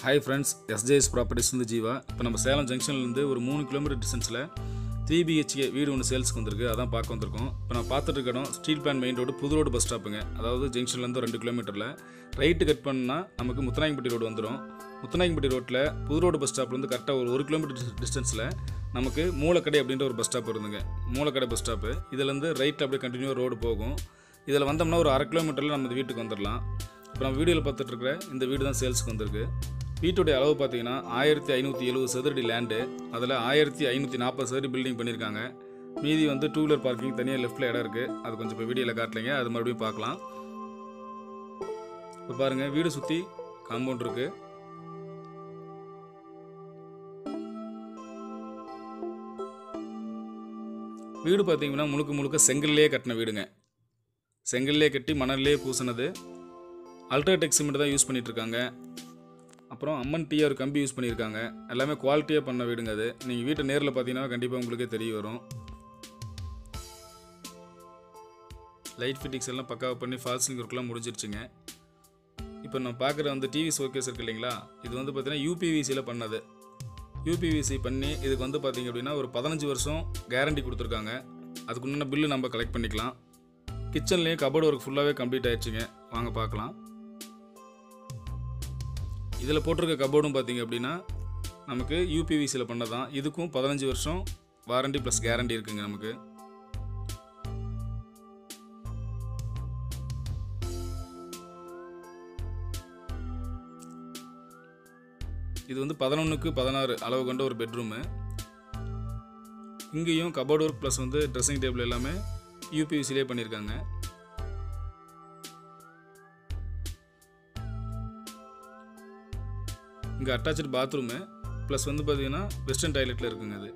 Hi friends, SJS properties வந்து ஜீவா. இப்போ நம்ம சேலம் ஜங்ஷன்லேருந்து ஒரு 3 கிலோமீட்டர் டிஸ்டன்ஸில் 3 BHK வீடு ஒன்று சேல்ஸுக்கு வந்திருக்கு. அதான் பார்க்க வந்திருக்கோம். இப்போ நான் பார்த்துட்டு இருக்க இடம் ஸ்டீல் பிளான் மெயின் ரோடு, புது ரோடு பஸ் ஸ்டாப்புங்க. அதாவது ஜங்ஷன்லேருந்து 2 கிலோமீட்டரில் ரைட்டு கட் பண்ணால் நமக்கு முத்துநாயகம்பட்டி ரோடு வந்துடும். முத்துநாயகம்பட்டி ரோட்டில் புது ரோடு பஸ் ஸ்டாப்லேருந்து கரெக்டாக ஒரு 1 கிலோமீட்டர் டிஸ்டன்ஸில் நமக்கு மூலக்கடை அப்படின்ற ஒரு பஸ் ஸ்டாப் இருந்துங்க. மூலக்கடை பஸ் ஸ்டாப்பு இதுலேருந்து ரைட்டில் அப்படியே கண்டினியூவாக ரோடு போகும். இதில் வந்தோம்னா ஒரு 1/2 கிலோமீட்டரில் நம்ம வீட்டுக்கு வந்துடலாம். இப்போ நம்ம வீடியோவில் பார்த்துட்டு இருக்கிற இந்த வீடு தான் சேல்ஸுக்கு வந்திருக்கு. வீட்டுடைய அளவு பார்த்தீங்கன்னா 1570 சதுரடி லேண்டு. அதில் 1540 சதுரடி பில்டிங் பண்ணியிருக்காங்க. மீதி வந்து 2 வீலர் பார்க்கிங் தனியாக லெஃப்ட்டில் இடம் இருக்குது. அது கொஞ்சம் இப்போ வீடியோவில் காட்டலைங்க, அது மறுபடியும் பார்க்கலாம். இப்போ பாருங்கள், வீடு சுற்றி காம்பவுண்ட் இருக்குது. வீடு பார்த்தீங்கன்னா முழுக்க செங்கல்லையே கட்டின வீடுங்க. செங்கல்லையே கட்டி மணல்லையே பூசினது. அல்ட்ராடெக் சிமெண்ட் தான் யூஸ் பண்ணிகிட்ருக்காங்க. அப்புறம் அம்மன் டிஆர் கம்பி யூஸ் பண்ணியிருக்காங்க. எல்லாமே குவாலிட்டியாக பண்ண வீடுங்க. அது நீங்கள் வீட்டை நேரில் பார்த்தீங்கன்னா கண்டிப்பாக உங்களுக்கே தெரிய வரும். லைட் ஃபிட்டிங்ஸ் எல்லாம் பக்காவாக பண்ணி ஃபால்சிங் ஒர்க்லாம் முடிஞ்சிருச்சுங்க. இப்போ நான் பார்க்குற வந்து டிவி ஷோகேஸ் இருக்குது இல்லைங்களா, இது வந்து பார்த்தீங்கன்னா யூபிவிசியில் பண்ணது. யூபிவிசி பண்ணி இதுக்கு வந்து பார்த்திங்க அப்படின்னா ஒரு 15 வருஷம் கேரண்டி கொடுத்துருக்காங்க. அதுக்கு முன்னாடி பில்லு நம்ம கலெக்ட் பண்ணிக்கலாம். கிச்சன்லேயும் கபோர்டு ஒர்க் ஃபுல்லாகவே கம்ப்ளீட் ஆகிடுச்சுங்க. வாங்க பார்க்கலாம். இதில் போட்டிருக்க கபோர்டும் பார்த்திங்க அப்படின்னா நமக்கு யூபிவிசியில் பண்ணதான். இதுக்கும் 15 வருஷம் வாரண்டி ப்ளஸ் கேரண்டி இருக்குங்க நமக்கு. இது வந்து 11x16 அளவு கொண்ட ஒரு பெட்ரூமு. இங்கேயும் கபோர்டு ஒர்க் ப்ளஸ் வந்து ட்ரெஸ்ஸிங் டேபிள் எல்லாமே யூபிவிசிலே பண்ணியிருக்காங்க. இங்கே அட்டாச்சு பாத்ரூமு ப்ளஸ் வந்து பார்த்தீங்கன்னா வெஸ்டர்ன் டாய்லெட்டில் இருக்குங்க. அது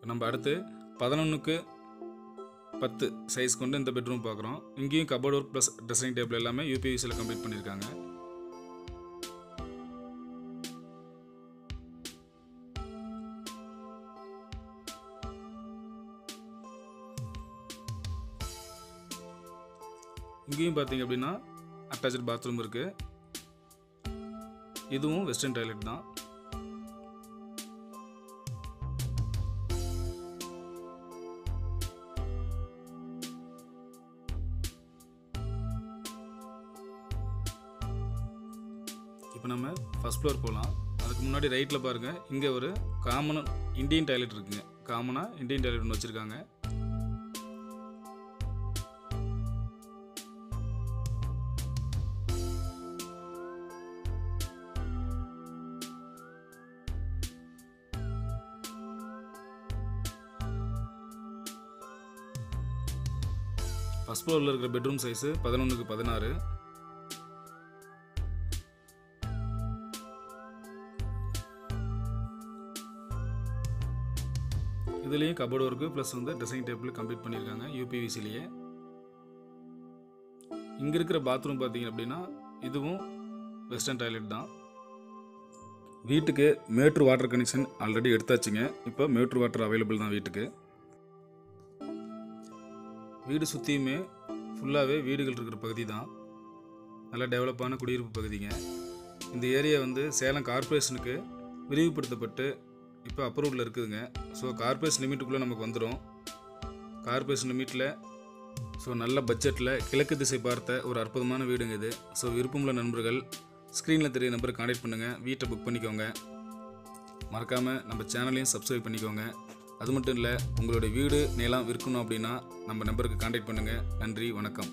நம்ம அடுத்து 11x10 சைஸ் கொண்டு இந்த பெட்ரூம் பார்க்குறோம். இங்கேயும் cupboard work plus dressing table எல்லாமே யூபிவிசியில் கம்ப்ளீட் பண்ணியிருக்காங்க. இங்கேயும் பார்த்தீங்க அப்படின்னா அட்டாச்சு பாத்ரூம் இருக்குது. இதுவும் வெஸ்டர்ன் டாய்லெட் தான். இப்போ நம்ம ஃபர்ஸ்ட் ஃப்ளோர் போகலாம். அதுக்கு முன்னாடி ரைட்டில் பாருங்கள், இங்கே ஒரு காமன் இண்டியன் டாய்லெட் இருக்குங்க. காமனாக இண்டியன் டாய்லெட் ஒன்று வச்சுருக்காங்க. ஃபர்ஸ்ட் ஃப்ளோரில் இருக்கிற பெட்ரூம் சைஸு 11x16. இதுலேயும் கபோர்டு ஒர்க்கு ப்ளஸ் வந்து ட்ரெஸ்ஸிங் டேபிள் கம்ப்ளீட் பண்ணியிருக்காங்க யூபிவிசிலேயே. இங்கே இருக்கிற பாத்ரூம் பார்த்தீங்க அப்படின்னா இதுவும் வெஸ்டர்ன் டாய்லெட் தான். வீட்டுக்கு மேட்ரு வாட்டர் கனெக்ஷன் ஆல்ரெடி எடுத்தாச்சுங்க. இப்போ மேட்ரு வாட்டர் அவைலபிள் தான் வீட்டுக்கு. வீடு சுற்றியுமே ஃபுல்லாகவே வீடுகள் இருக்கிற பகுதி தான். நல்லா டெவலப்பான குடியிருப்பு பகுதிங்க. இந்த ஏரியா வந்து சேலம் கார்ப்பரேஷனுக்கு விரிவுபடுத்தப்பட்டு இப்போ அப்ரூவ்டில் இருக்குதுங்க. ஸோ கார்ப்பரேஷன் லிமிட்டுக்குள்ளே நமக்கு வந்துடும். கார்ப்பரேஷன் லிமிட்டில் ஸோ நல்ல பட்ஜெட்டில் கிழக்கு திசை பார்த்த ஒரு அற்புதமான வீடுங்க இது. ஸோ விருப்பமுள்ள நண்பர்கள் ஸ்க்ரீனில் தெரிய நம்பருக்கு கான்டாக்ட் பண்ணுங்கள். வீட்டை புக் பண்ணிக்கோங்க. மறக்காமல் நம்ம சேனலையும் சப்ஸ்கிரைப் பண்ணிக்கோங்க. அது மட்டும் இல்லை, உங்களுடைய வீடு நிலம் விற்கணும் அப்படின்னா நம்ம நம்பருக்கு கான்டாக்ட் பண்ணுங்கள். நன்றி, வணக்கம்.